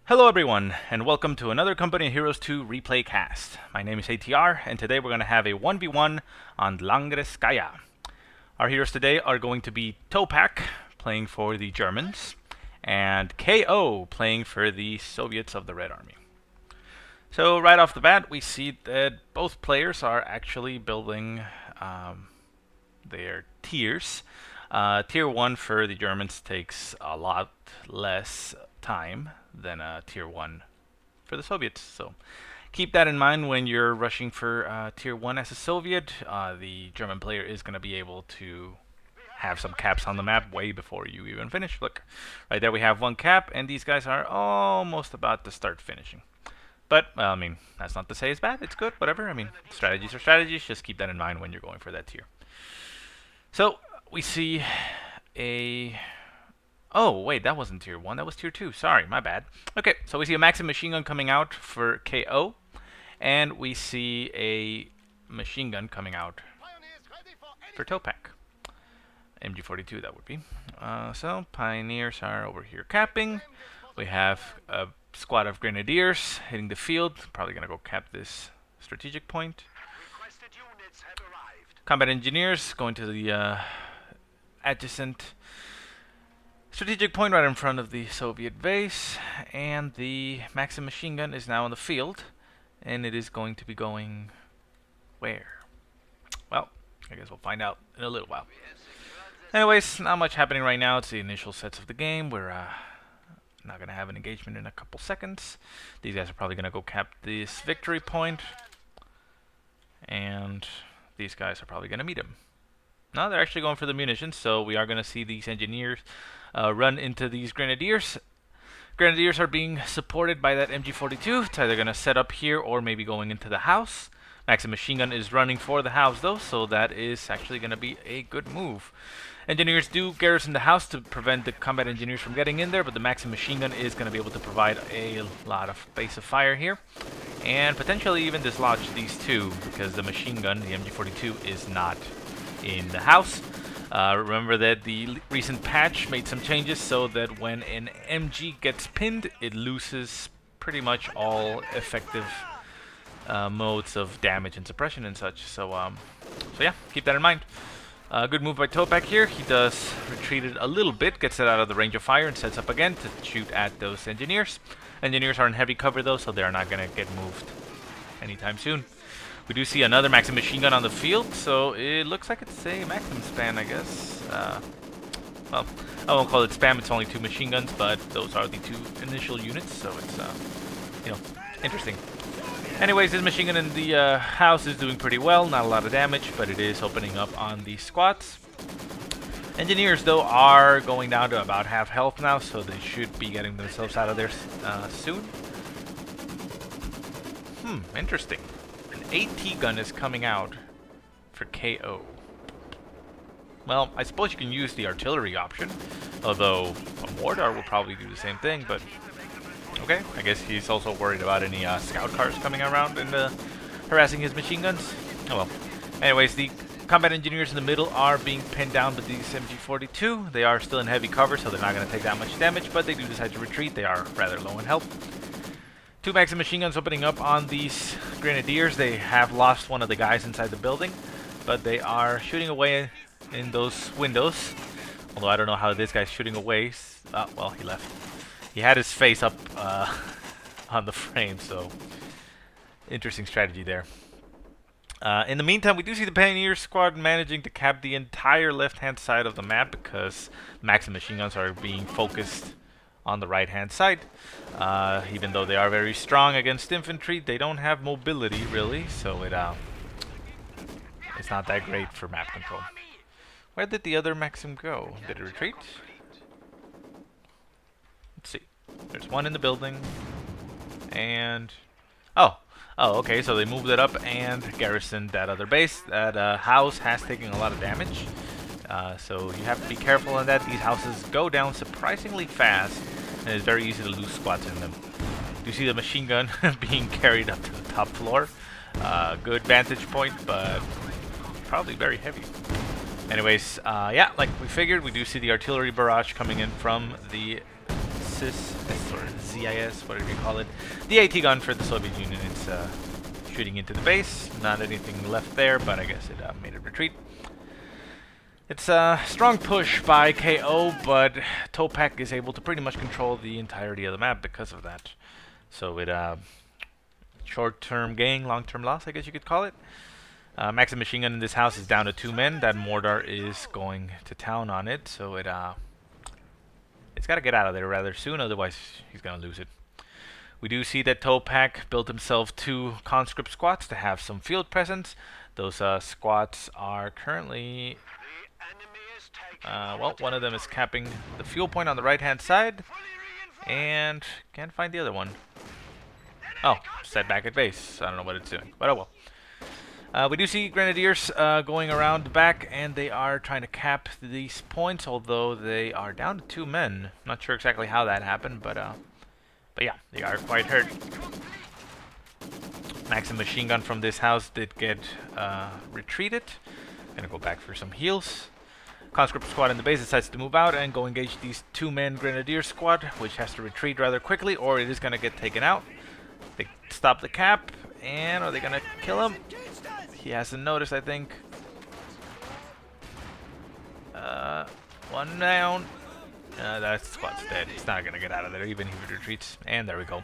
Hello everyone, and welcome to another Company of Heroes 2 replay cast. My name is ATR, and today we're going to have a 1v1 on Langreskaya. Our heroes today are going to be Toepac, playing for the Germans, and KO, playing for the Soviets of the Red Army. So right off the bat, we see that both players are actually building their tiers. Tier 1 for the Germans takes a lot less time than Tier 1 for the Soviets. So keep that in mind when you're rushing for Tier 1 as a Soviet. The German player is going to be able to have some caps on the map way before you even finish. Look, right there we have one cap, and these guys are almost about to start finishing. But, well, I mean, that's not to say it's bad. It's good, whatever. I mean, strategies are strategies. Just keep that in mind when you're going for that tier. So, we see a... Oh, wait, that wasn't tier 1. That was tier 2. Sorry, my bad. Okay, so we see a Maxim machine gun coming out for KO. And we see a machine gun coming out for Toepac. MG42, that would be. So, Pioneers are over here capping. We have a squad of Grenadiers hitting the field. Probably going to go cap this strategic point. Combat Engineers going to the adjacent strategic point right in front of the Soviet base, and the Maxim machine gun is now in the field, and it is going to be going where? Well, I guess we'll find out in a little while. Anyways, not much happening right now. It's the initial sets of the game. We're not going to have an engagement in a couple seconds. These guys are probably going to go cap this victory point, and these guys are probably going to meet him. No, they're actually going for the munitions, so we are going to see these engineers run into these Grenadiers. Grenadiers are being supported by that MG42. It's either going to set up here or maybe going into the house. Maxim machine gun is running for the house, though, so that is actually going to be a good move. Engineers do garrison the house to prevent the combat engineers from getting in there, but the Maxim machine gun is going to be able to provide a lot of base of fire here, and potentially even dislodge these two, because the machine gun, the MG42, is not in the house. Remember that the recent patch made some changes so that when an MG gets pinned, it loses pretty much all effective modes of damage and suppression and such. So yeah, keep that in mind. Good move by Toepac here. He does retreat it a little bit, gets it out of the range of fire, and sets up again to shoot at those engineers. Engineers are in heavy cover though, so they're not going to get moved anytime soon. We do see another Maxim machine gun on the field, so it looks like it's a Maxim spam, I guess. Well, I won't call it spam, it's only 2 machine guns, but those are the 2 initial units, so it's, you know, interesting. Anyways, this machine gun in the house is doing pretty well, not a lot of damage, but it is opening up on the squads. Engineers, though, are going down to about half health now, so they should be getting themselves out of there soon. Interesting. AT gun is coming out for KO. Well, I suppose you can use the artillery option, although a mortar will probably do the same thing, but okay. I guess he's also worried about any scout cars coming around and harassing his machine guns. Oh well. Anyways, the combat engineers in the middle are being pinned down by these MG42. They are still in heavy cover, so they're not going to take that much damage, but they do decide to retreat. They are rather low in health. 2 Maxim machine guns opening up on these Grenadiers. They have lost one of the guys inside the building, but they are shooting away in those windows. Although I don't know how this guy's shooting away. Well, he left. He had his face up on the frame, so interesting strategy there. In the meantime, we do see the Pioneer squad managing to cap the entire left-hand side of the map because Maxim machine guns are being focused on the right-hand side. Even though they are very strong against infantry, they don't have mobility really, so it's not that great for map control. Where did the other Maxim go? Did it retreat? Let's see. There's one in the building, and oh, okay. So they moved it up and garrisoned that other base. That house has taken a lot of damage. So you have to be careful on that. These houses go down surprisingly fast, and it's very easy to lose squads in them. You see the machine gun being carried up to the top floor. Good vantage point, but probably very heavy. Anyways, yeah, like we figured, we do see the artillery barrage coming in from the Z ZIS, whatever you call it. The AT gun for the Soviet Union. It's shooting into the base. Not anything left there, but I guess it made it retreat. It's a strong push by KO, but Toepac is able to pretty much control the entirety of the map because of that. So it short-term gain, long-term loss, I guess you could call it. Maxim machine gun in this house is down to 2 men. That mortar is going to town on it, so it's got to get out of there rather soon, otherwise he's going to lose it. We do see that Toepac built himself 2 conscript squads to have some field presence. Those squads are currently... well, one of them is capping the fuel point on the right-hand side, and can't find the other one. Oh, set back at base. I don't know what it's doing, but oh well. We do see Grenadiers going around the back, and they are trying to cap these points, although they are down to 2 men. Not sure exactly how that happened, but yeah, they are quite hurt. Maxim machine gun from this house did get retreated. Gonna go back for some heals. Conscript squad in the base decides to move out and go engage these 2-man Grenadier squad, which has to retreat rather quickly, or it is gonna get taken out. They stop the cap, and are they gonna kill him? He hasn't noticed, I think. One down. That squad's dead. He's not gonna get out of there, even if he retreats. And there we go.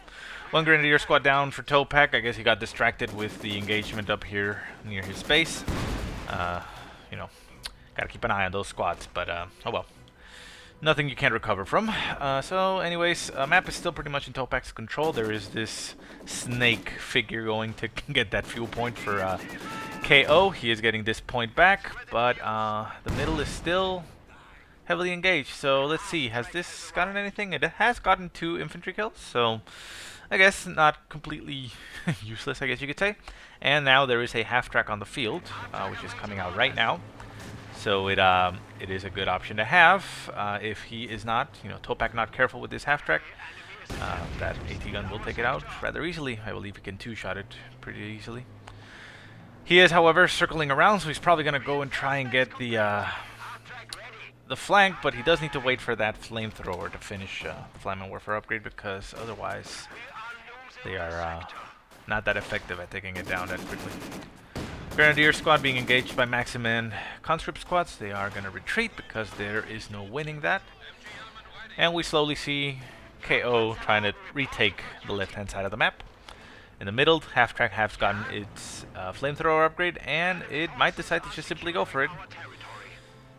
1 Grenadier squad down for Toepac. I guess he got distracted with the engagement up here near his base. You know, gotta keep an eye on those squads, but oh well. Nothing you can't recover from. So anyways, map is still pretty much in Toepac's control. There is this snake figure going to get that fuel point for KO. He is getting this point back, but the middle is still heavily engaged. So let's see, has this gotten anything? It has gotten 2 infantry kills, so I guess not completely useless, I guess you could say. And now there is a half-track on the field, which is coming out right now. So it is a good option to have if he is not, Toepac not careful with this half-track. That AT gun will take it out rather easily. I believe he can 2-shot it pretty easily. He is, however, circling around, so he's probably going to go and try and get the flank, but he does need to wait for that flamethrower to finish the Flammable Warfare upgrade, because otherwise they are not that effective at taking it down that quickly. Grenadier squad being engaged by Maxim and conscript squads. They are going to retreat because there is no winning that. And we slowly see KO trying to retake the left-hand side of the map. In the middle, half-track has gotten its flamethrower upgrade, and it might decide to just simply go for it.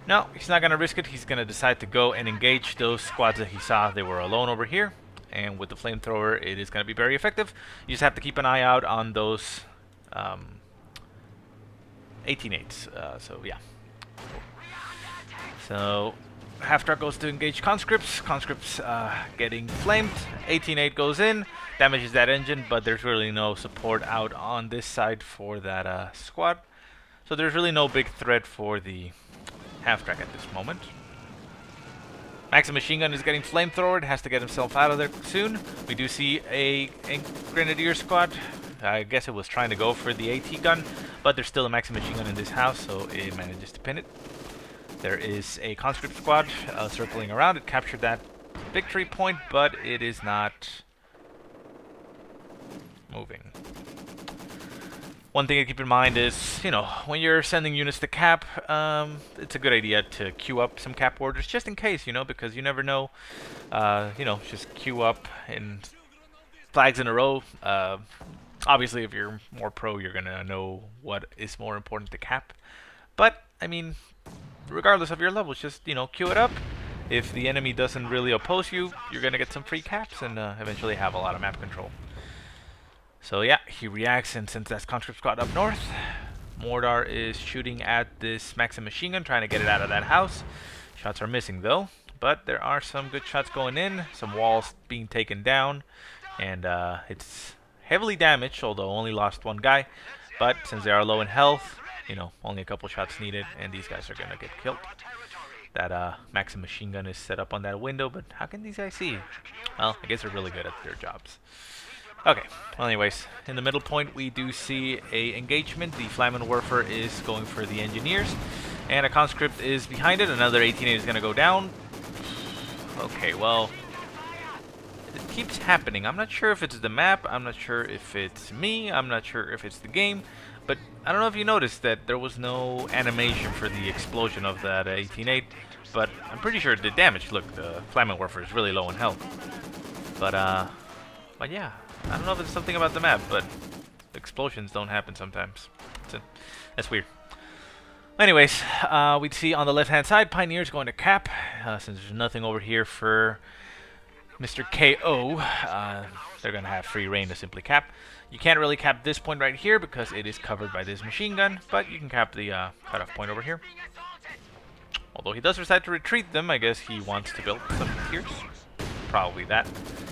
No, he's not going to risk it. He's going to decide to go and engage those squads that he saw they were alone over here. And with the flamethrower, it is going to be very effective. You just have to keep an eye out on those 18-8s. So yeah. So half-track goes to engage conscripts. Conscripts getting flamed. 18-8 goes in, damages that engine, but there's really no support out on this side for that squad. So there's really no big threat for the half-track at this moment. Maxim machine gun is getting flamethrowered, has to get himself out of there soon. We do see a Grenadier squad. I guess it was trying to go for the AT gun, but there's still a Maxim machine gun in this house, so it manages to pin it. There is a conscript squad circling around. It captured that victory point, but it is not moving. One thing to keep in mind is, when you're sending units to cap, it's a good idea to queue up some cap orders just in case, because you never know. Just queue up in flags in a row. Obviously, if you're more pro, you're going to know what is more important to cap. But, I mean, regardless of your levels, just, queue it up. If the enemy doesn't really oppose you, you're going to get some free caps and eventually have a lot of map control. So yeah, he reacts, and since that's conscript squad up north, Mordar is shooting at this Maxim machine gun, trying to get it out of that house. Shots are missing though, but there are some good shots going in, some walls being taken down, and it's heavily damaged, although only lost 1 guy. But since they are low in health, only a couple shots needed, and these guys are gonna get killed. That Maxim machine gun is set up on that window, but how can these guys see? Well, I guess they're really good at their jobs. Okay, well anyways, in the middle point we do see a engagement. The Flammable Warfare is going for the engineers, and a conscript is behind it. Another 18-8 is going to go down. Okay, well, It keeps happening. I'm not sure if it's the map, I'm not sure if it's me, I'm not sure if it's the game, but I don't know if you noticed that there was no animation for the explosion of that 18-8, but I'm pretty sure it did damage. Look, the Flaming Warfare is really low in health. But yeah, I don't know if it's something about the map, but explosions don't happen sometimes. That's weird. Anyways, we'd see on the left-hand side, Pioneer's going to cap, since there's nothing over here for Mr. KO. They're going to have free reign to simply cap. You can't really cap this point right here because it is covered by this machine gun, but you can cap the cutoff point over here. Although he does decide to retreat them, I guess he wants to build some tiers. Probably that.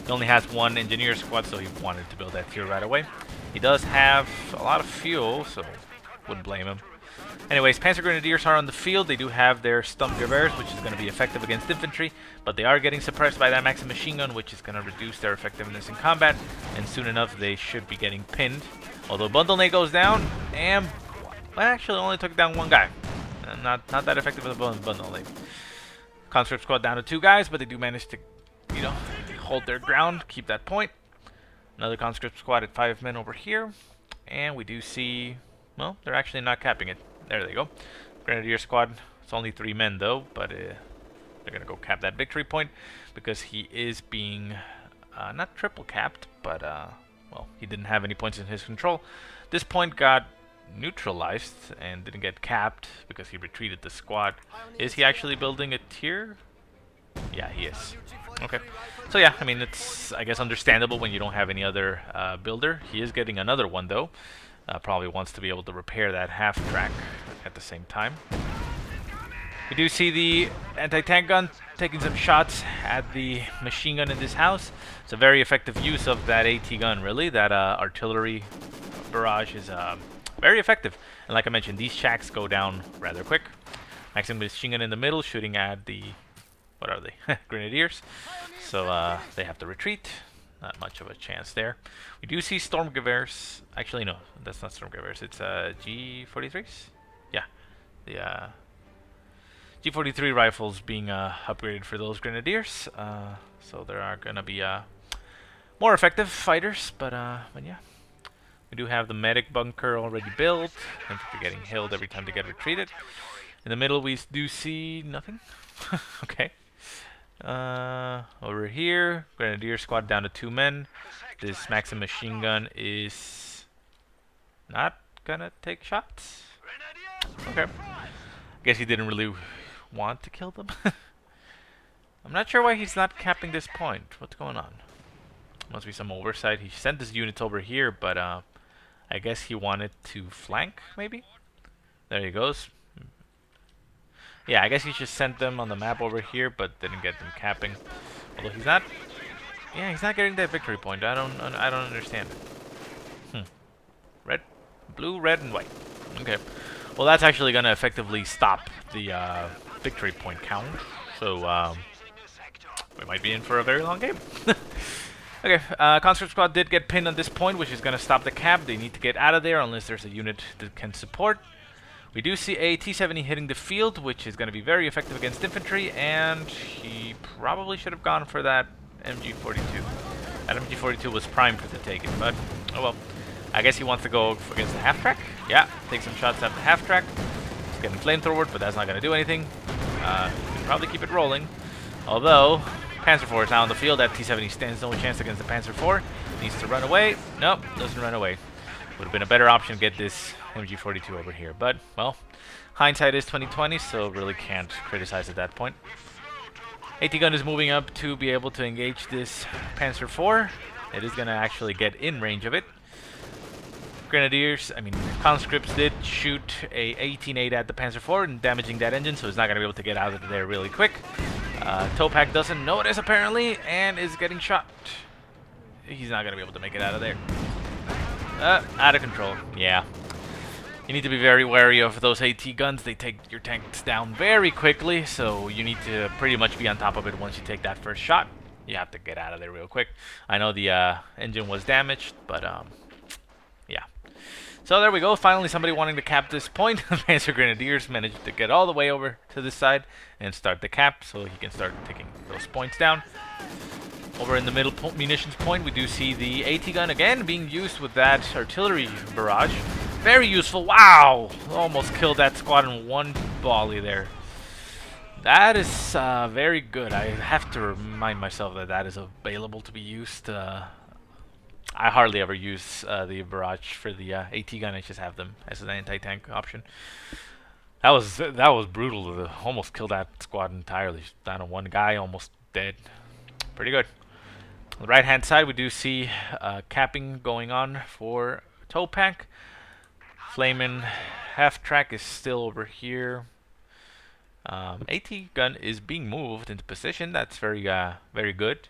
He only has one engineer squad, so he wanted to build that tier right away. He does have a lot of fuel, so wouldn't blame him. Anyways, Panzer Grenadiers are on the field. They do have their Sturmgewehrs, which is going to be effective against infantry, but they are getting suppressed by that Maxim machine gun, which is going to reduce their effectiveness in combat, and soon enough they should be getting pinned. Although Bundle Nate goes down, and well, actually only took down one guy. Not that effective with a Bundle Nate. Conscript squad down to 2 guys, but they do manage to, you know, hold their ground, keep that point. Another conscript squad at 5 men over here, and we do see, well, they're actually not capping it. There they go. Grenadier squad. It's only 3 men though, but they're gonna go cap that victory point because he is being not triple capped, but well, he didn't have any points in his control. This point got neutralized and didn't get capped because he retreated the squad. Is he actually building a tier? Yeah, he is. Okay. So yeah, I mean, it's, I guess, understandable when you don't have any other builder. He is getting another one though. Probably wants to be able to repair that half track at the same time. We do see the anti-tank gun taking some shots at the machine gun in this house. It's a very effective use of that AT gun, really. That artillery barrage is very effective. And like I mentioned, these shacks go down rather quick. Maxim machine gun in the middle, shooting at the, what are they? Grenadiers. So they have to retreat. Not much of a chance there. We do see Sturmgewehrs. Actually, no, that's not Sturmgewehrs. It's G43s. Yeah, the G43 rifles being upgraded for those Grenadiers. So there are gonna be more effective fighters. But yeah, we do have the medic bunker already built. Infantry getting held every time they get retreated. In the middle, we do see nothing. Okay. Over here, Grenadier squad down to 2 men. This Maxim machine gun is not gonna take shots. Okay. Guess he didn't really want to kill them. I'm not sure why he's not capping this point. What's going on? Must be some oversight. He sent his units over here, but I guess he wanted to flank, maybe? There he goes. Yeah, I guess he just sent them on the map over here, but didn't get them capping. Although he's not, yeah, he's not getting that victory point. I don't understand it. Red, blue, red, and white. Okay. Well, that's actually gonna effectively stop the victory point count. So we might be in for a very long game. Okay, Conscript Squad did get pinned on this point, which is gonna stop the cap. They need to get out of there unless there's a unit that can support. We do see a T-70 hitting the field, which is going to be very effective against infantry, and he probably should have gone for that MG42. That MG42 was primed for the taking, but oh well. I guess he wants to go against the half-track. Yeah, take some shots at the half-track. He's getting flamethrowered, but that's not going to do anything. You can probably keep it rolling. Although, Panzer IV is now on the field. That T-70 stands no chance against the Panzer IV. Needs to run away. Nope, doesn't run away. Would have been a better option to get this MG42 over here, but well, hindsight is 2020, so really can't criticize at that point. AT gun is moving up to be able to engage this Panzer IV. It is going to actually get in range of it. Grenadiers, I mean conscripts, did shoot a 18-8 at the Panzer IV and damaging that engine, so it's not going to be able to get out of there really quick. Toepac doesn't notice apparently and is getting shot. He's not going to be able to make it out of there. Out of control. Yeah. You need to be very wary of those AT guns. They take your tanks down very quickly, so you need to pretty much be on top of it once you take that first shot. You have to get out of there real quick. I know the engine was damaged, but yeah. So there we go. Finally, somebody wanting to cap this point. Panzer Grenadiers managed to get all the way over to this side and start the cap, so he can start taking those points down. Over in the middle munitions point, we do see the AT gun again being used with that artillery barrage. Very useful. Wow! Almost killed that squad in one volley there. That is very good. I have to remind myself that that is available to be used. I hardly ever use the barrage for the AT gun. I just have them as an anti-tank option. That was brutal to almost kill that squad entirely. Down to one guy, almost dead. Pretty good. On the right hand side, we do see capping going on for Toepac. Flamin' half track is still over here. AT gun is being moved into position. That's very good.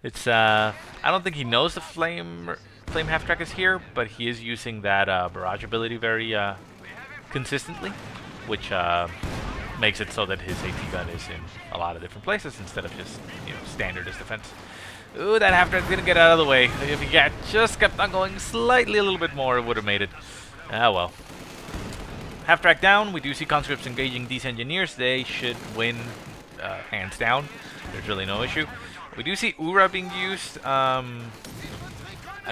It's I don't think he knows the flame half track is here, but he is using that barrage ability very consistently, which makes it so that his AT gun is in a lot of different places instead of just standard as defense. Ooh, that half track's gonna get out of the way. If he had just kept on going slightly a little bit more, it would have made it. Ah well. Half track down. We do see conscripts engaging these engineers. They should win hands down. There's really no issue. We do see URA being used. I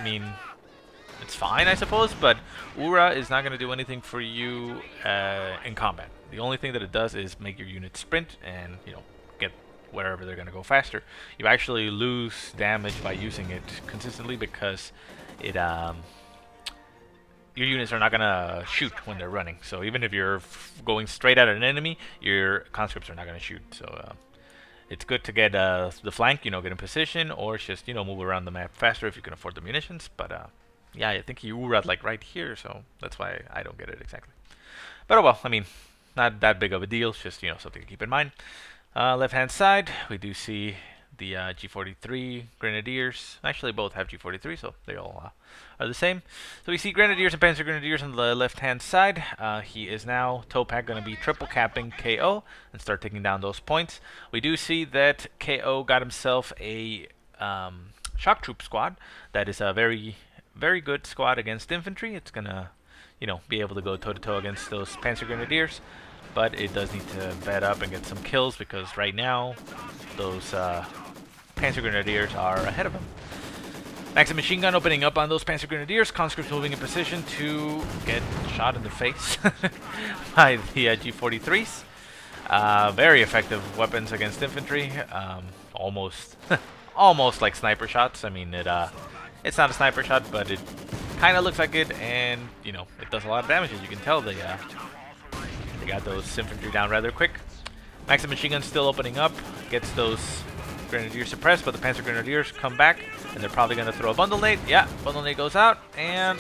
mean, it's fine, I suppose, but URA is not going to do anything for you in combat. The only thing that it does is make your units sprint and, get wherever they're going to go faster. You actually lose damage by using it consistently because it your units are not going to shoot when they're running. So even if you're going straight at an enemy, your conscripts are not going to shoot. So it's good to get the flank, get in position, or just, move around the map faster if you can afford the munitions. But yeah, I think he URA'd like right here, so that's why I don't get it exactly. But oh well, I mean, not that big of a deal, it's just, something to keep in mind. Left-hand side, we do see the G43 Grenadiers. Actually, both have G43, so they all are the same. So we see Grenadiers and Panzer Grenadiers on the left-hand side. He is now, Toepac, going to be triple capping KO and start taking down those points. We do see that KO got himself a shock troop squad. That is a very, very good squad against infantry. It's going to, be able to go toe-to-toe against those Panzer Grenadiers. But it does need to vet up and get some kills because right now those Panzer Grenadiers are ahead of him. Maxim machine gun opening up on those Panzer Grenadiers. Conscripts moving in position to get shot in the face by the G43s. Very effective weapons against infantry. Almost, almost like sniper shots. I mean, it's not a sniper shot, but it kind of looks like it, and it does a lot of damage. As you can tell, they got those infantry down rather quick. Maxim machine gun still opening up, gets those Grenadiers suppressed, but the Panzer Grenadiers come back, and they're probably going to throw a bundle nade. Yeah, bundle nade goes out, and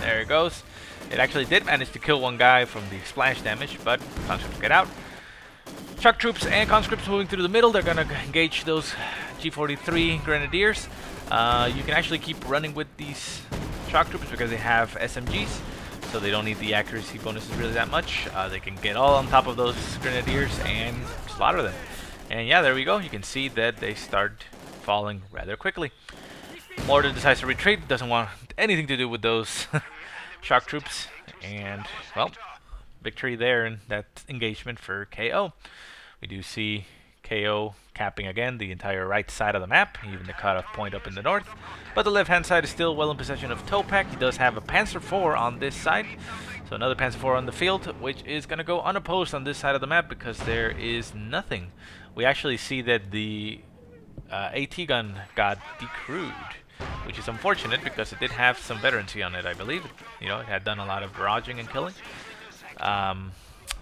there it goes. It actually did manage to kill one guy from the splash damage, but conscripts get out. Shock troops and conscripts moving through the middle. They're going to engage those G43 Grenadiers. You can actually keep running with these shock troops because they have SMGs. So they don't need the accuracy bonuses really that much. They can get all on top of those Grenadiers and slaughter them. And yeah, there we go. You can see that they start falling rather quickly. Mortar decides to retreat. Doesn't want anything to do with those shock troops. And, well, victory there in that engagement for KO. We do see KO capping again the entire right side of the map, even the cutoff point up in the north. But the left-hand side is still well in possession of Toepac. He does have a Panzer IV on this side. So another Panzer IV on the field, which is going to go unopposed on this side of the map because there is nothing. We actually see that the AT gun got decrewed, which is unfortunate because it did have some veterancy on it, I believe. It had done a lot of barraging and killing.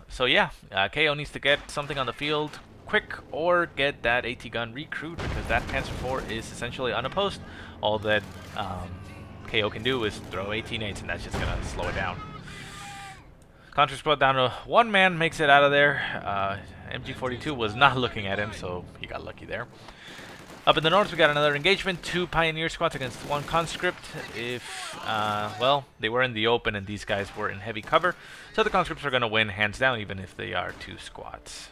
So yeah, KO needs to get something on the field quick or get that AT gun recruit because that Panzer IV is essentially unopposed. All that KO can do is throw 18-8s and that's just going to slow it down. Contra squad down to one man, makes it out of there. MG42 was not looking at him, so he got lucky there. Up in the north, we got another engagement. 2 Pioneer squads against 1 conscript. Well, they were in the open and these guys were in heavy cover. So the conscripts are going to win hands down, even if they are 2 squads.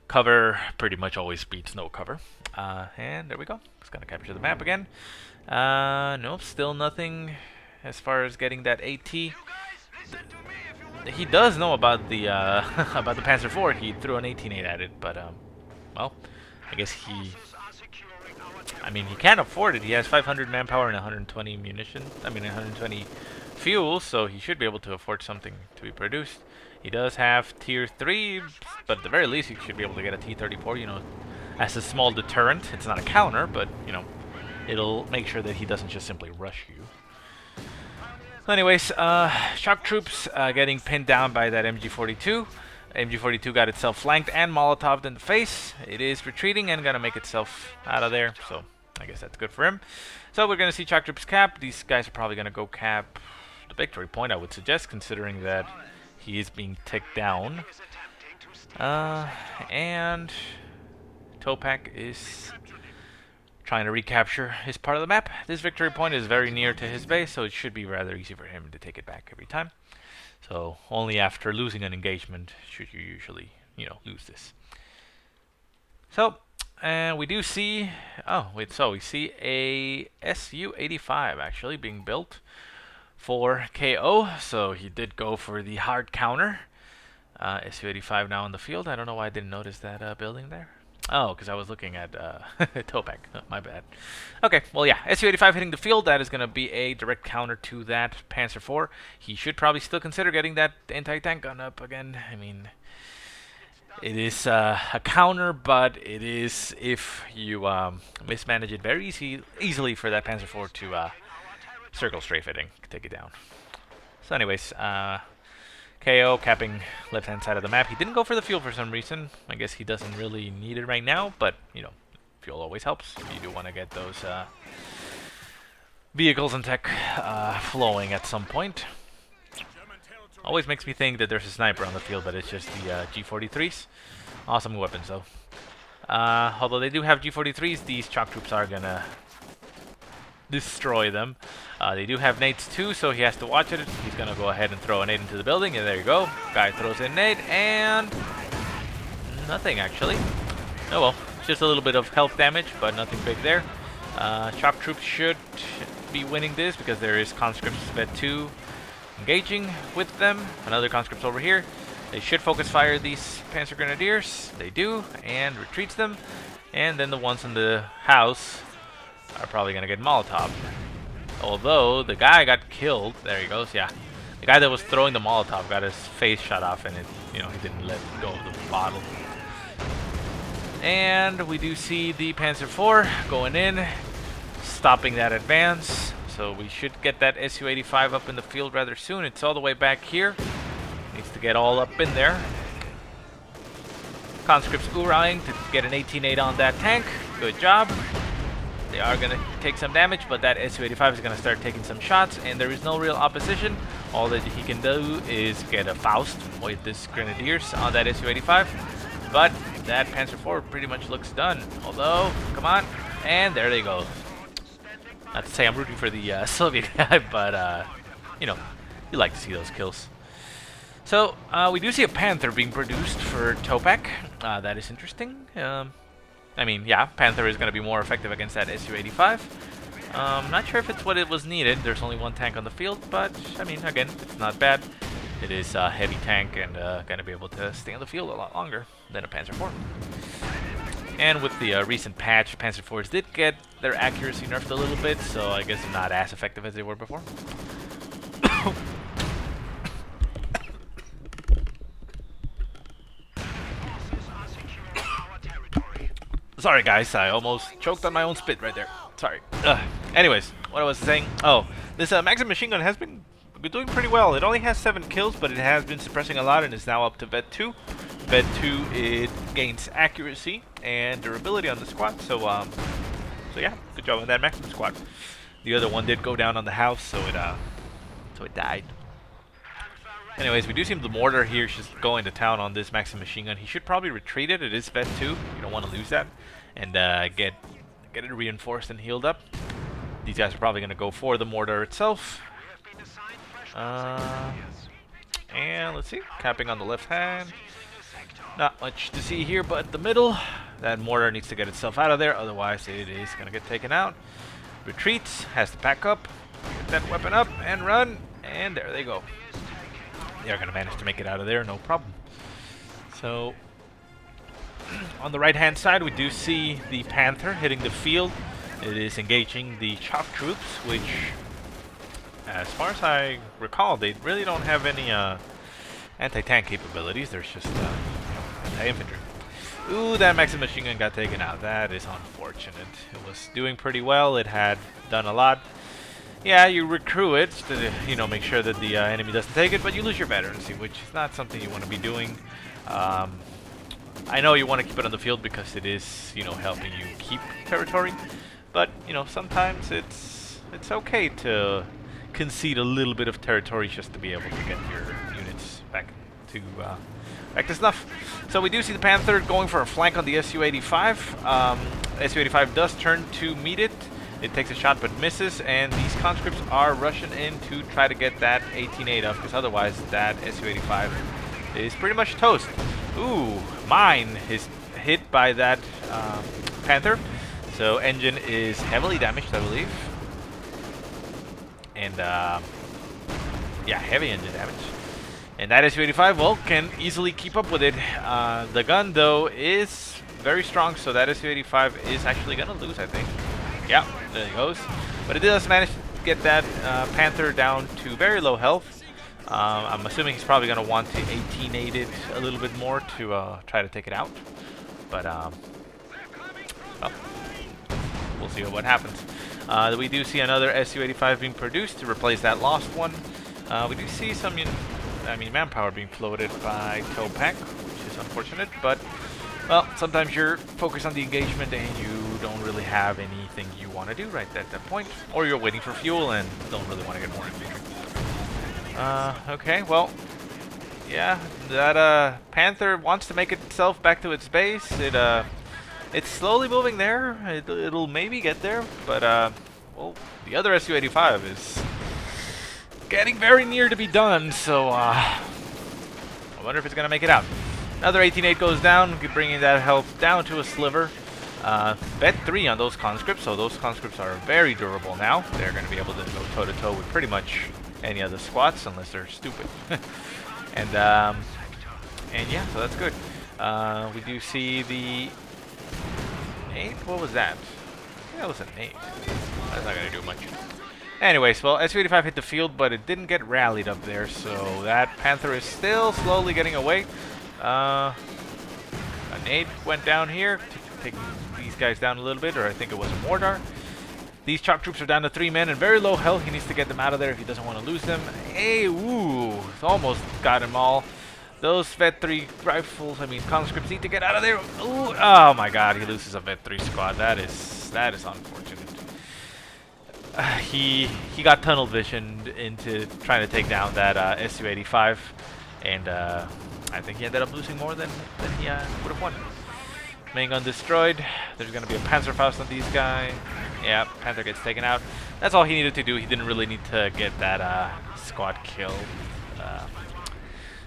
Cover pretty much always beats no cover. And there we go. It's going to capture the map again. Nope, still nothing as far as getting that AT. He does know about the about the Panzer IV. He threw an 18-8 at it, but well, I guess he I mean, he can't afford it. He has 500 manpower and 120 munition. I mean, 120 fuel, so he should be able to afford something to be produced. He does have tier 3, but at the very least, he should be able to get a T-34, you know, as a small deterrent. It's not a counter, but, you know, it'll make sure that he doesn't just simply rush you. So anyways, shock troops getting pinned down by that MG42. MG42 got itself flanked and Molotoved in the face. It is retreating and gonna make itself out of there, so I guess that's good for him. So we're gonna see shock troops cap. These guys are probably gonna go cap the victory point, I would suggest, considering that he is being ticked down. And Toepac is trying to recapture his part of the map. This victory point is very near to his base, so it should be rather easy for him to take it back every time. So only after losing an engagement should you usually, you know, lose this. So, and we do see, so we see a Su-85 actually being built for KO. So he did go for the hard counter. Su-85 now in the field. I don't know why I didn't notice that building there. Oh, because I was looking at Toepac. Oh, my bad. Okay, well, yeah. Su-85 hitting the field. That is going to be a direct counter to that Panzer IV. He should probably still consider getting that anti-tank gun up again. I mean, it is a counter, but it is if you mismanage it very easily for that Panzer IV to circle strafe it and take it down. So anyways, KO capping left-hand side of the map. He didn't go for the fuel for some reason. I guess he doesn't really need it right now, but, you know, fuel always helps. You do want to get those vehicles and tech flowing at some point. Always makes me think that there's a sniper on the field, but it's just the G43s. Awesome weapons, though. Although they do have G43s, these shock troops are going to destroy them. They do have nades too, so he has to watch it. He's gonna go ahead and throw a nade into the building, and there you go. Guy throws in nade, and nothing actually. Oh well, just a little bit of health damage, but nothing big there. Shock troops should be winning this because there is conscripts Vet 2 engaging with them. Another conscripts over here. They should focus fire these Panzer Grenadiers. They do, and retreats them. And then the ones in the house are probably gonna get Molotov. Although the guy got killed. There he goes. Yeah, the guy that was throwing the Molotov got his face shot off, and it, you know, he didn't let go of the bottle. And we do see the Panzer IV going in, stopping that advance. So we should get that Su-85 up in the field rather soon. It's all the way back here. Needs to get all up in there. Conscripts Uraying to get an 18-8 on that tank. Good job. They are going to take some damage, but that Su-85 is going to start taking some shots, and there is no real opposition. All that he can do is get a Faust with this Grenadiers on that Su-85, but that Panzer IV pretty much looks done. Although, come on, and there they go. Not to say I'm rooting for the Soviet guy, but, you know, you like to see those kills. So, we do see a Panther being produced for Toepac. That is interesting. I mean, yeah, Panther is going to be more effective against that Su-85. Not sure if it's what it was needed. There's only one tank on the field, but, I mean, again, it's not bad. It is a heavy tank and going to be able to stay on the field a lot longer than a Panzer IV. And with the recent patch, Panzer IVs did get their accuracy nerfed a little bit, so I guess not as effective as they were before. Sorry guys, I almost choked on my own spit right there. Sorry. Anyways, what I was saying. Oh, this Maxim machine gun has been doing pretty well. It only has 7 kills, but it has been suppressing a lot and is now up to Vet 2. Vet 2, it gains accuracy and durability on the squad. So yeah, good job on that Maxim squad. The other one did go down on the house, so it died. Anyways, we do see the mortar here just going to town on this Maxim machine gun. He should probably retreat it. It is Vet 2. You don't want to lose that. And get it reinforced and healed up. These guys are probably going to go for the mortar itself. And let's see, capping on the left hand. Not much to see here, but the middle. That mortar needs to get itself out of there, otherwise it is going to get taken out. Retreats, has to pack up, get that weapon up, and run. And there they go. They are going to manage to make it out of there, no problem. So, on the right-hand side, we do see the Panther hitting the field. It is engaging the CoH troops, which, as far as I recall, they really don't have any anti-tank capabilities. There's just anti-infantry. Ooh, that Maxim machine gun got taken out. That is unfortunate. It was doing pretty well. It had done a lot. Yeah, you recruit it to, make sure that the enemy doesn't take it, but you lose your veterancy, which is not something you want to be doing. I know you want to keep it on the field because it is, helping you keep territory, but sometimes it's okay to concede a little bit of territory just to be able to get your units back to snuff. So we do see the Panther going for a flank on the Su-85. Su-85 does turn to meet it. It takes a shot but misses, and these conscripts are rushing in to try to get that 18-8 up, because otherwise that Su-85 is pretty much toast. Ooh, mine is hit by that Panther, so engine is heavily damaged, I believe. And yeah, heavy engine damage. And that Su-85, well, can easily keep up with it. The gun, though, is very strong, so that Su-85 is actually going to lose, I think. Yeah, there he goes. But it does manage to get that Panther down to very low health. I'm assuming he's probably going to want to 18-8 it a little bit more to try to take it out. But, well, we'll see what happens. We do see another Su-85 being produced to replace that lost one. We do see some, manpower being floated by Toepac, which is unfortunate, but, well, sometimes you're focused on the engagement and you don't really have anything you want to do right at that point, or you're waiting for fuel and don't really want to get more infantry. Okay, well, yeah, that Panther wants to make itself back to its base. It's slowly moving there. It'll maybe get there, but well, the other Su-85 is getting very near to be done, so I wonder if it's gonna make it out. Another 18-8 goes down, bringing that health down to a sliver. Bet 3 on those conscripts, so those conscripts are very durable now. They're going to be able to go toe-to-toe with pretty much any other squats, unless they're stupid. and yeah, so that's good. We do see the 8? What was that? That was an 8. That's not going to do much. Anyways, well, Su-85 hit the field, but it didn't get rallied up there, so that Panther is still slowly getting away. An 8 went down here, taking these guys down a little bit, or I think it was a mortar. These CoH troops are down to 3 men and very low health. He needs to get them out of there if he doesn't want to lose them. Hey, ooh, almost got them all. Those Vet 3 rifles, conscripts need to get out of there. Ooh, oh my god, he loses a Vet 3 squad. That is unfortunate. He got tunnel visioned into trying to take down that Su-85, and I think he ended up losing more than he would have won. Main gun destroyed. There's going to be a Panzerfaust on these guys. Yeah, Panther gets taken out. That's all he needed to do. He didn't really need to get that squad killed.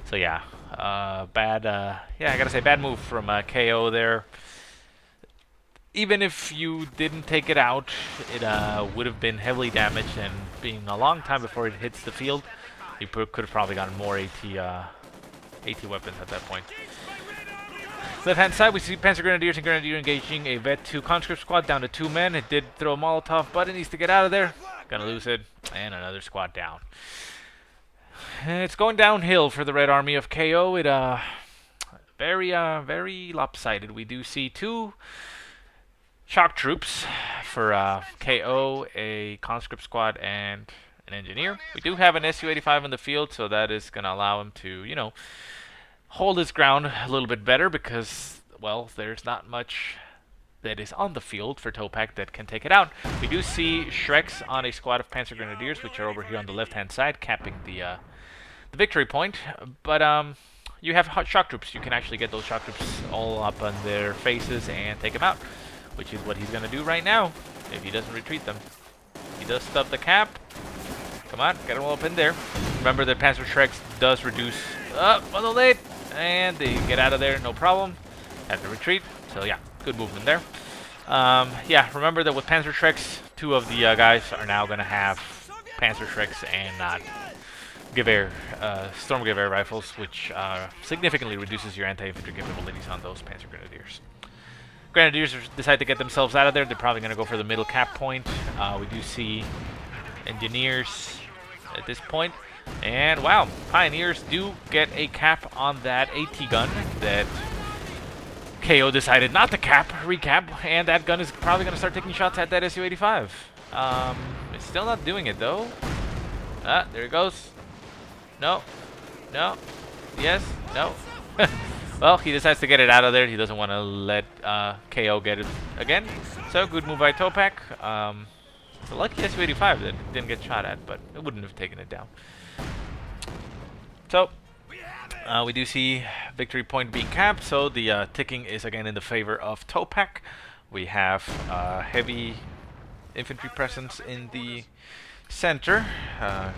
So yeah, bad. Yeah, I gotta say, bad move from KO there. Even if you didn't take it out, it would have been heavily damaged, and being a long time before it hits the field, you could have probably gotten more AT weapons at that point. Left-hand side, we see Panzer Grenadiers and Grenadier engaging a Vet 2 conscript squad down to 2 men. It did throw a Molotov, but it needs to get out of there. Gonna lose it, and another squad down. It's going downhill for the Red Army of KO. It very lopsided. We do see 2 CoH troops for KO, a conscript squad, and an engineer. We do have an Su-85 in the field, so that is gonna allow him to, hold his ground a little bit better, because, well, there's not much that is on the field for Toepac that can take it out. We do see Shreks on a squad of Panzer Grenadiers, which are over here on the left-hand side, capping the victory point. But you have CoH troops. You can actually get those CoH troops all up on their faces and take them out, which is what he's going to do right now if he doesn't retreat them. He does stub the cap. Come on, get them all up in there. Remember that Panzer Shreks does reduce... a little late. And they get out of there, no problem. Have to retreat. So yeah, good movement there. Yeah, remember that with Panzer Shreks, 2 of the guys are now going to have Panzer Shreks and not Storm Gewehr rifles, which significantly reduces your anti-infantry capabilities on those Panzer Grenadiers. Grenadiers decide to get themselves out of there. They're probably going to go for the middle cap point. We do see Engineers at this point. And wow, Pioneers do get a cap on that AT gun that KO decided not to recap, and that gun is probably going to start taking shots at that Su-85. It's still not doing it though. Ah, there it goes. No. No. Yes. No. Well, he decides to get it out of there. He doesn't want to let KO get it again. So, good move by Toepac. It's a lucky Su-85 that didn't get shot at, but it wouldn't have taken it down. So, we do see victory point being capped. So, the ticking is again in the favor of Toepac. We have heavy infantry presence in the center.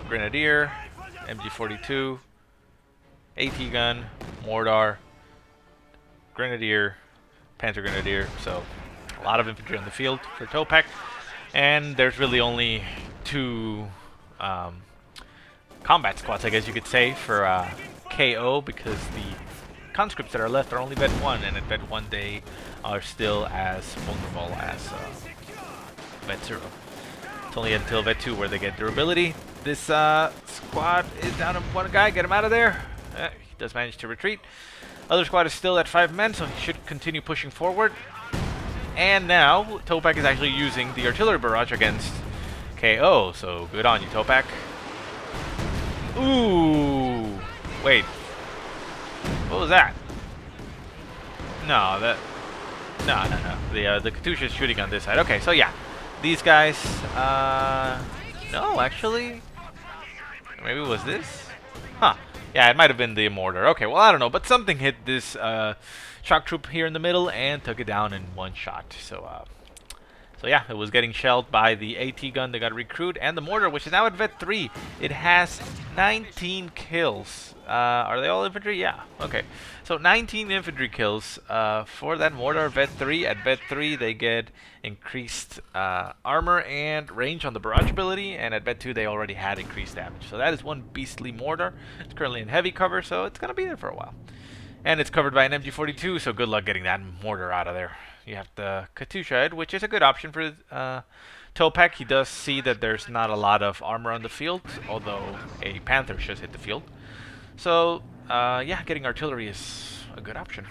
Grenadier, MG42, AT gun, Mortar, Grenadier, Panzer Grenadier, so a lot of infantry on the field for Toepac. And there's really only 2 combat squads, I guess you could say, for KO, because the conscripts that are left are only Vet 1, and at Vet 1 they are still as vulnerable as Vet 0. It's only until Vet 2 where they get durability. This squad is down to 1 guy, get him out of there. He does manage to retreat. Other squad is still at 5 men, so he should continue pushing forward. And now, Toepac is actually using the artillery barrage against KO, so good on you, Toepac. Ooh! Wait. What was that? No, that... No. The Katyusha is shooting on this side. Okay, so yeah. These guys... No, actually... Maybe it was this? Huh. Yeah, it might have been the mortar. Okay, well, I don't know, but something hit this shock troop here in the middle and took it down in 1 shot. So yeah, it was getting shelled by the AT gun that got recruited, and the mortar, which is now at Vet 3. It has 19 kills. Are they all infantry? Yeah. Okay. So 19 infantry kills for that mortar Vet 3. At Vet 3, they get increased armor and range on the barrage ability, and at Vet 2, they already had increased damage. So that is one beastly mortar. It's currently in heavy cover, so it's going to be there for a while. And it's covered by an MG42, so good luck getting that mortar out of there. You have the Katyusha, which is a good option for Toepac. He does see that there's not a lot of armor on the field, although a Panther should hit the field. So, yeah, getting artillery is a good option.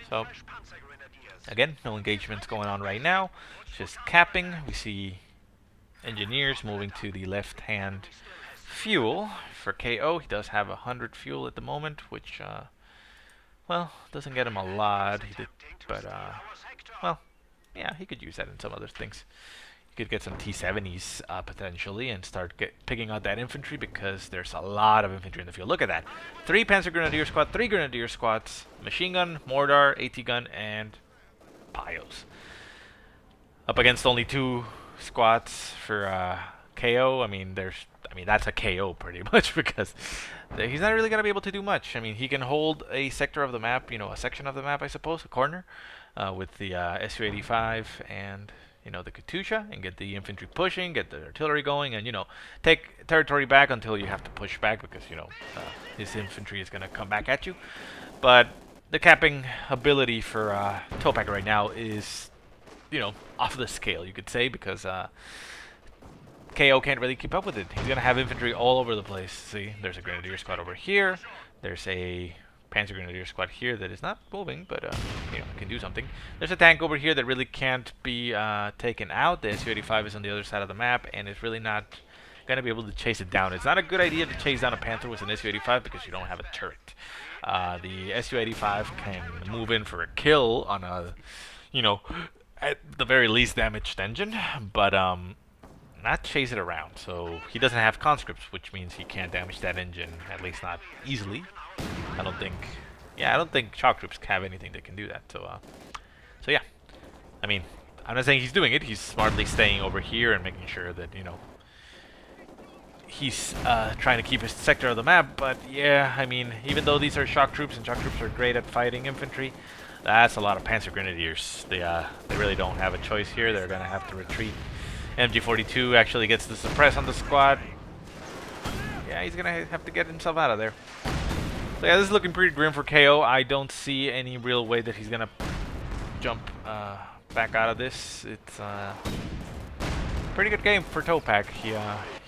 So, again, no engagements going on right now. Just capping. We see Engineers moving to the left-hand fuel for KO. He does have 100 fuel at the moment, which... well, doesn't get him a lot, but, well, yeah, he could use that in some other things. He could get some T-70s, potentially, and start picking out that infantry, because there's a lot of infantry in the field. Look at that. 3 Panzer Grenadier Squad, 3 Grenadier Squads, machine gun, mortar, AT gun, and Pios. Up against only 2 squads for, KO. I mean, that's a KO pretty much, because he's not really going to be able to do much. I mean, he can hold a sector of the map, a section of the map, I suppose, a corner, with the Su-85 and, the Katyusha, and get the infantry pushing, get the artillery going, and, take territory back until you have to push back, because, his infantry is going to come back at you. But the capping ability for Toepac right now is, off the scale, you could say, because... KO can't really keep up with it. He's going to have infantry all over the place. See, there's a Grenadier Squad over here. There's a Panzer Grenadier Squad here that is not moving, but, can do something. There's a tank over here that really can't be taken out. The Su-85 is on the other side of the map, and it's really not going to be able to chase it down. It's not a good idea to chase down a Panther with an Su-85 because you don't have a turret. The Su-85 can move in for a kill on a, at the very least damaged engine, but, not chase it around. So he doesn't have conscripts, which means he can't damage that engine, at least not easily. I don't think shock troops have anything that can do that. So yeah. I mean, I'm not saying he's doing it. He's smartly staying over here and making sure that, he's trying to keep his sector of the map. But yeah, I mean, even though these are shock troops, and shock troops are great at fighting infantry, that's a lot of Panzer Grenadiers. They really don't have a choice here. They're going to have to retreat. MG42 actually gets the suppress on the squad. Yeah, he's gonna have to get himself out of there. So yeah, this is looking pretty grim for KO. I don't see any real way that he's gonna jump back out of this. It's pretty good game for Toepac.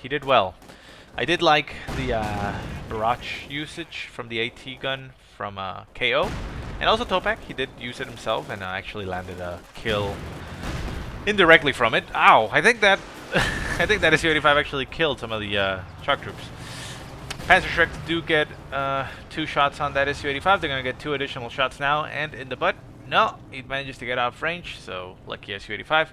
He did well. I did like the barrage usage from the AT gun from KO, and also Toepac. He did use it himself and actually landed a kill indirectly from it. Ow! I think that I think that SU-85 actually killed some of the shock troops. Panzer Shrek do get 2 shots on that SU-85. They're gonna get 2 additional shots now, and in the butt. No, he manages to get out of range. So lucky SU-85.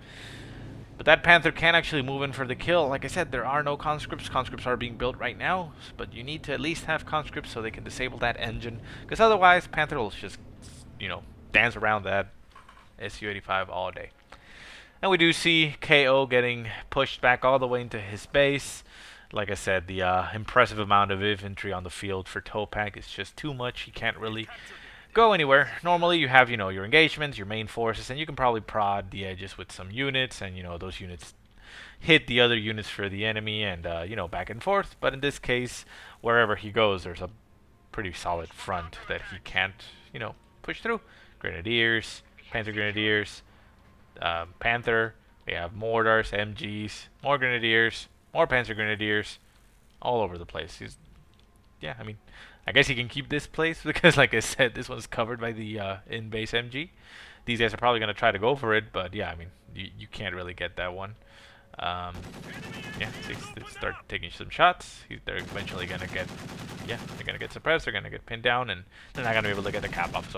But that Panther can actually move in for the kill. Like I said, there are no conscripts. Conscripts are being built right now, but you need to at least have conscripts so they can disable that engine. Because otherwise, Panther will just, you know, dance around that SU-85 all day. And we do see KO getting pushed back all the way into his base. Like I said, the impressive amount of infantry on the field for Toepac is just too much. He can't really go anywhere. Normally you have, you know, your engagements, your main forces, and you can probably prod the edges with some units, and, you know, those units hit the other units for the enemy, and, you know, back and forth. But in this case, wherever he goes, there's a pretty solid front that he can't, you know, push through. Grenadiers, Panzer Grenadiers, Panther, we have mortars, MGs, more Grenadiers, more Panzer Grenadiers, all over the place. Yeah, I mean, I guess he can keep this place because, like I said, this one's covered by the in-base MG. These guys are probably going to try to go for it, but yeah, I mean, you can't really get that one. Yeah, they start taking some shots. They're eventually going to get, yeah, they're going to get suppressed. They're going to get pinned down, and they're not going to be able to get the cap off.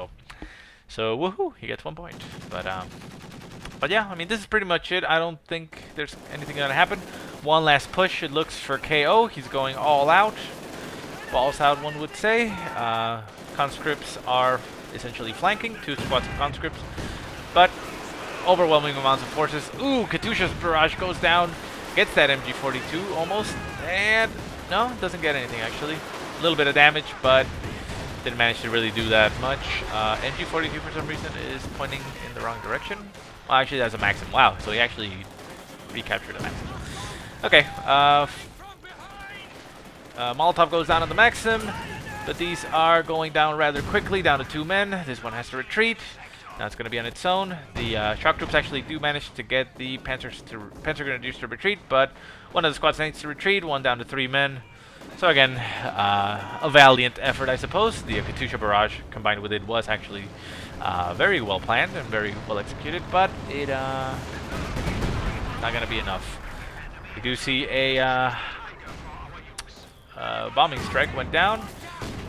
So woohoo, he gets 1 point. But yeah, I mean, this is pretty much it. I don't think there's anything going to happen. One last push, it looks, for KO. He's going all out. Balls out, one would say. Conscripts are essentially flanking. 2 squads of conscripts. But overwhelming amounts of forces. Ooh, Katyusha's barrage goes down. Gets that MG42 almost. And no, doesn't get anything actually. A little bit of damage, but didn't manage to really do that much. MG42 for some reason is pointing in the wrong direction. Well, actually that's a Maxim. Wow, so he actually recaptured a Maxim. Okay, Molotov goes down on the Maxim, but these are going down rather quickly, down to 2 men. This one has to retreat. Now it's going to be on its own. The shock troops actually do manage to get the Panzer Grenadiers to retreat, but one of the squads needs to retreat, 1 down to 3 men. So again, a valiant effort, I suppose. The Katyusha barrage combined with it was actually very well planned and very well executed, but it not going to be enough. We do see a bombing strike went down,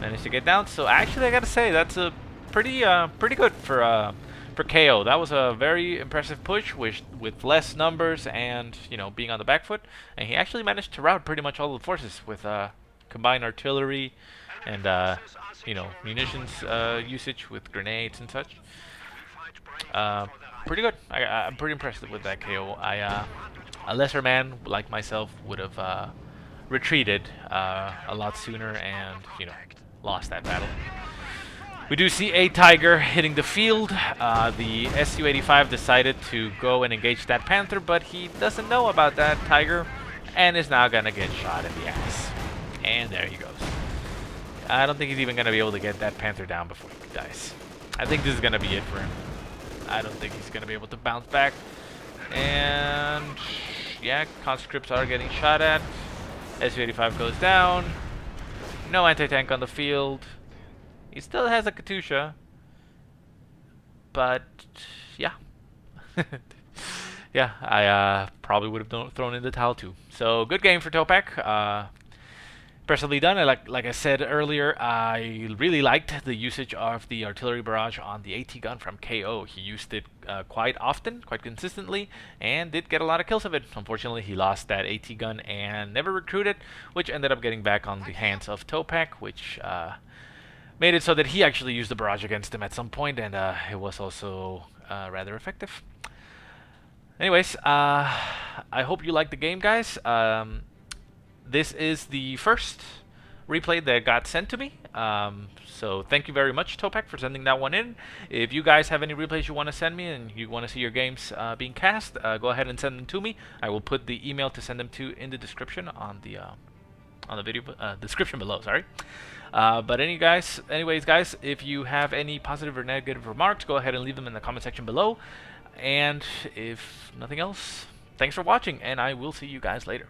managed to get down. So actually, I gotta say that's a pretty good for KO. That was a very impressive push with less numbers and, you know, being on the back foot. And he actually managed to rout pretty much all the forces with combined artillery and you know, munitions usage with grenades and such. Pretty good. I'm pretty impressed with that KO. A lesser man like myself would have retreated a lot sooner and, you know, lost that battle. We do see a Tiger hitting the field. The Su-85 decided to go and engage that Panther, but he doesn't know about that Tiger and is now gonna get shot in the ass. And there he goes. I don't think he's even gonna be able to get that Panther down before he dies. I think this is gonna be it for him. I don't think he's gonna be able to bounce back. And yeah, conscripts are getting shot at. Su-85 goes down. No anti-tank on the field. He still has a Katyusha. But yeah. Yeah, I probably would have thrown in the towel too. So good game for Toepac. Impressively done. Like I said earlier, I really liked the usage of the artillery barrage on the AT gun from KO. He used it quite often, quite consistently, and did get a lot of kills of it. Unfortunately, he lost that AT gun and never recruited, which ended up getting back on the hands of Toepac, which made it so that he actually used the barrage against him at some point, and it was also rather effective. Anyways, I hope you liked the game, guys. This is the first replay that got sent to me. So thank you very much, Toepac, for sending that one in. If you guys have any replays you want to send me and you want to see your games being cast, go ahead and send them to me. I will put the email to send them to in the description on the on the video description below. Sorry. But anyways, guys, if you have any positive or negative remarks, go ahead and leave them in the comment section below. And if nothing else, thanks for watching, and I will see you guys later.